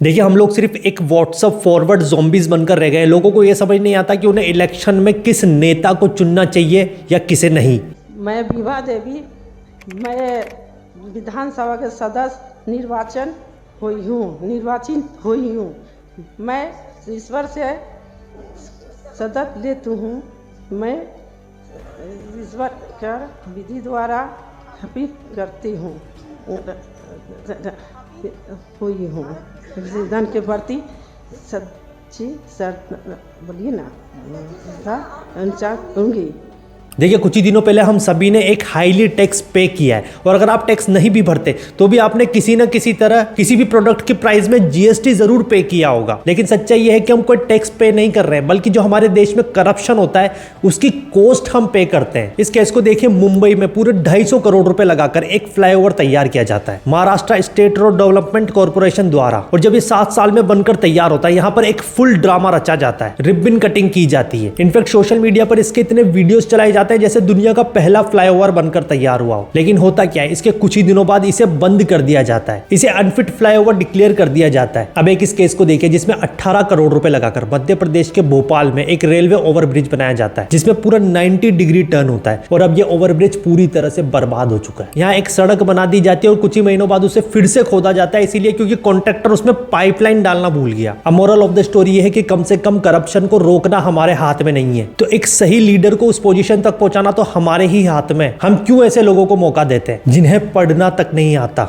देखिए, हम लोग सिर्फ एक व्हाट्सएप फॉरवर्ड ज़ॉम्बीज बनकर रह गए। लोगों को ये समझ नहीं आता कि उन्हें इलेक्शन में किस नेता को चुनना चाहिए या किसे नहीं। मैं विभा देवी, मैं विधानसभा के सदस्य निर्वाचित हुई हूँ। मैं ईश्वर से सदस्य लेती हूँ। मैं ईश्वर कर विधि द्वारा हफिज करती हूँ हुई हूँ। संविधान के प्रति सच्ची बोलिए ना अनुसार करूँगी। देखिए, कुछ ही दिनों पहले हम सभी ने एक हाईली टैक्स पे किया है, और अगर आप टैक्स नहीं भी भरते तो भी आपने किसी न किसी तरह किसी भी प्रोडक्ट की प्राइस में जीएसटी जरूर पे किया होगा। लेकिन सच्चाई यह है कि हम कोई टैक्स पे नहीं कर रहे हैं, बल्कि जो हमारे देश में करप्शन होता है उसकी कॉस्ट हम पे करते हैं। इस केस को देखिए, मुंबई में पूरे 250 करोड़ रुपए लगाकर एक फ्लाईओवर तैयार किया जाता है Maharashtra state road development corporation द्वारा। और जब ये 7 साल में बनकर तैयार होता है, यहाँ पर एक फुल ड्रामा रचा जाता है, रिबन कटिंग की जाती है। इनफैक्ट सोशल मीडिया पर इसके इतने वीडियोस चलाए जाते हैं जैसे दुनिया का पहला फ्लाईओवर बनकर तैयार हुआ हो। लेकिन होता क्या है, इसके कुछ ही दिनों बाद इसे बंद कर दिया जाता है, इसे अनफिट फ्लाईओवर डिक्लेयर कर दिया जाता है। अब एक इस केस को देखिए, जिसमें 18 करोड़ रुपए लगाकर मध्य प्रदेश के भोपाल में एक रेलवे ओवरब्रिज बनाया जाता है, जिसमें पूरा 90 डिग्री टर्न होता है। और अब ये ओवरब्रिज पूरी तरह से बर्बाद हो चुका है। यहाँ एक सड़क बना दी जाती है और कुछ ही महीनों बाद उसे फिर से खोदा जाता है, इसीलिए क्योंकि कॉन्ट्रैक्टर उसमें पाइपलाइन डालना भूल गया। अब मोरल ऑफ द स्टोरी ये है कि कम से कम करप्शन को रोकना हमारे हाथ में नहीं है, तो एक सही लीडर को उस पोजीशन तक पहुंचाना तो हमारे ही हाथ में। हम क्यों ऐसे लोगों को मौका देते हैं जिन्हें पढ़ना तक नहीं आता।